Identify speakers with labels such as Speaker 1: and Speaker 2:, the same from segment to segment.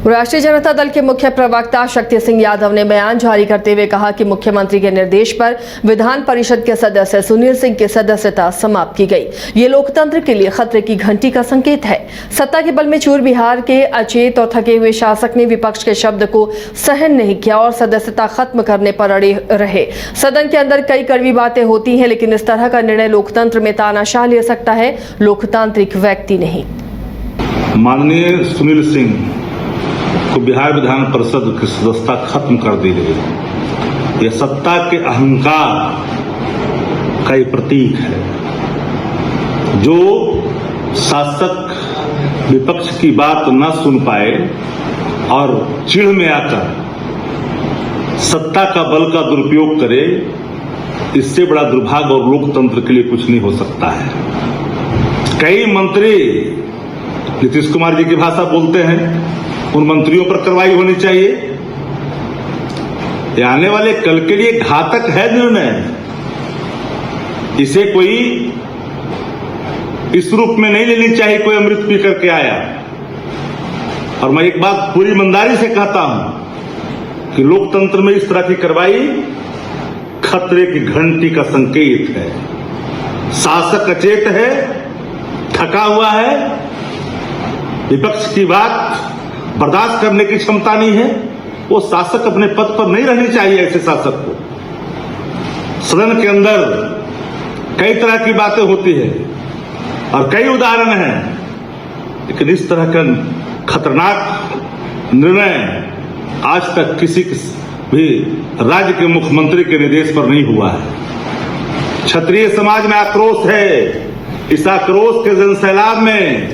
Speaker 1: राष्ट्रीय जनता दल के मुख्य प्रवक्ता शक्ति सिंह यादव ने बयान जारी करते हुए कहा कि मुख्यमंत्री के निर्देश पर विधान परिषद के सदस्य सुनील सिंह की सदस्यता समाप्त की गई। ये लोकतंत्र के लिए खतरे की घंटी का संकेत है। सत्ता के बल में चूर बिहार के अचेत और थके हुए शासक ने विपक्ष के शब्द को सहन नहीं किया और सदस्यता खत्म करने पर अड़े रहे। सदन के अंदर कई कड़वी बातें होती हैं, लेकिन इस तरह का निर्णय लोकतंत्र में तानाशाह ले सकता है, लोकतांत्रिक व्यक्ति नहीं।
Speaker 2: माननीय सुनील सिंह को बिहार विधान परिषद की सदस्यता खत्म कर दी गई। यह सत्ता के अहंकार का एक प्रतीक है। जो शासक विपक्ष की बात न सुन पाए और चिढ़ में आकर सत्ता का बल का दुरुपयोग करे, इससे बड़ा दुर्भाग्य और लोकतंत्र के लिए कुछ नहीं हो सकता है। कई मंत्री नीतीश कुमार जी की भाषा बोलते हैं, उन मंत्रियों पर कार्रवाई होनी चाहिए। ये आने वाले कल के लिए घातक है निर्णय। इसे कोई इस रूप में नहीं लेनी चाहिए कोई अमृत पी करके आया। और मैं एक बात पूरी ईमानदारी से कहता हूं कि लोकतंत्र में इस तरह की कार्रवाई खतरे की घंटी का संकेत है। शासक अचेत है, थका हुआ है, विपक्ष की बात बर्दाश्त करने की क्षमता नहीं है। वो शासक अपने पद पर नहीं रहनी चाहिए। ऐसे शासक को सदन के अंदर कई तरह की बातें होती है और कई उदाहरण हैं, लेकिन इस तरह का खतरनाक निर्णय आज तक किसी भी राज्य के मुख्यमंत्री के निर्देश पर नहीं हुआ है। क्षत्रिय समाज में आक्रोश है। इस आक्रोश के जनसैलाब में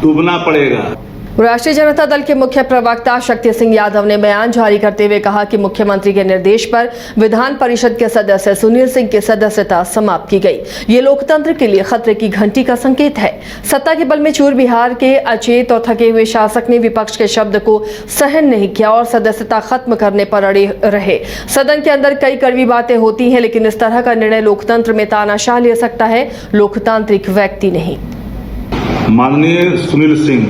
Speaker 2: डूबना पड़ेगा।
Speaker 1: राष्ट्रीय जनता दल के मुख्य प्रवक्ता शक्ति सिंह यादव ने बयान जारी करते हुए कहा कि मुख्यमंत्री के निर्देश पर विधान परिषद के सदस्य सुनील सिंह की सदस्यता समाप्त की गई। ये लोकतंत्र के लिए खतरे की घंटी का संकेत है। सत्ता के बल में चूर बिहार के अचेत और थके हुए शासक ने विपक्ष के शब्द को सहन नहीं किया और सदस्यता खत्म करने पर अड़े रहे। सदन के अंदर कई कड़वी बातें होती हैं, लेकिन इस तरह का निर्णय लोकतंत्र में तानाशाह ले सकता है, लोकतांत्रिक व्यक्ति नहीं।
Speaker 2: माननीय सुनील सिंह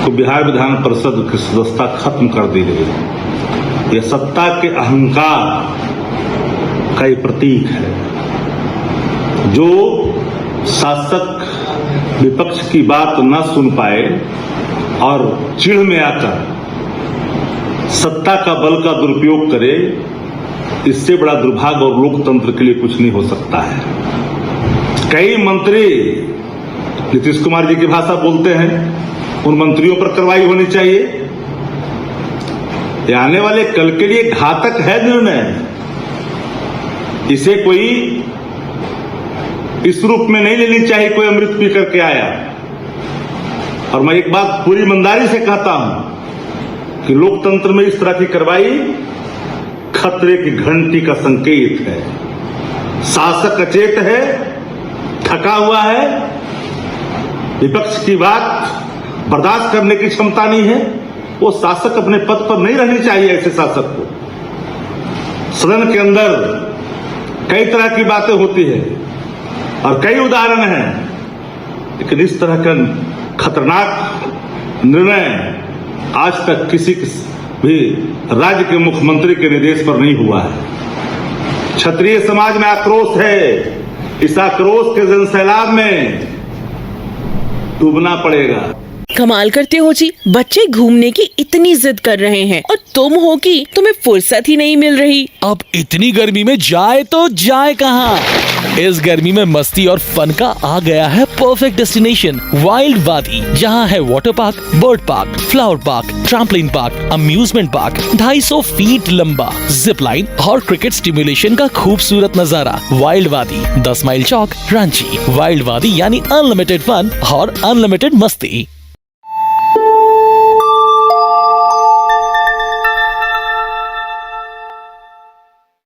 Speaker 2: को बिहार विधान परिषद की सदस्यता खत्म कर दी गई। यह सत्ता के अहंकार का एक प्रतीक है। जो शासक विपक्ष की बात न सुन पाए और चिढ़ में आकर सत्ता का बल का दुरुपयोग करे, इससे बड़ा दुर्भाग्य और लोकतंत्र के लिए कुछ नहीं हो सकता है। कई मंत्री नीतीश कुमार जी की भाषा बोलते हैं, उन मंत्रियों पर कार्रवाई होनी चाहिए। ये आने वाले कल के लिए घातक है निर्णय। इसे कोई इस रूप में नहीं लेनी चाहिए कोई अमृत पी करके आया। और मैं एक बात पूरी ईमानदारी से कहता हूं कि लोकतंत्र में इस तरह की कार्रवाई खतरे की घंटी का संकेत है। शासक अचेत है, थका हुआ है, विपक्ष की बात बर्दाश्त करने की क्षमता नहीं है। वो शासक अपने पद पर नहीं रहनी चाहिए। ऐसे शासक को सदन के अंदर कई तरह की बातें होती है और कई उदाहरण हैं, लेकिन इस तरह का खतरनाक निर्णय आज तक किसी भी राज्य के मुख्यमंत्री के निर्देश पर नहीं हुआ है। क्षत्रिय समाज में आक्रोश है। इस आक्रोश के जनसैलाब में डूबना पड़ेगा।
Speaker 3: कमाल करते हो जी, बच्चे घूमने की इतनी जिद कर रहे हैं और तुम हो कि तुम्हें फुर्सत ही नहीं मिल रही।
Speaker 4: अब इतनी गर्मी में जाए तो जाए कहाँ? इस गर्मी में मस्ती और फन का आ गया है परफेक्ट डेस्टिनेशन, वाइल्ड वादी, जहाँ है water park, bird park, flower park, trampoline park, amusement park, 250 feet लंबा, जिप लाइन और क्रिकेट स्टिमुलेशन का खूबसूरत नजारा। वाइल्ड वादी, 10 माइल चौक, रांची। वाइल्ड वादी यानी अनलिमिटेड फन और अनलिमिटेड मस्ती।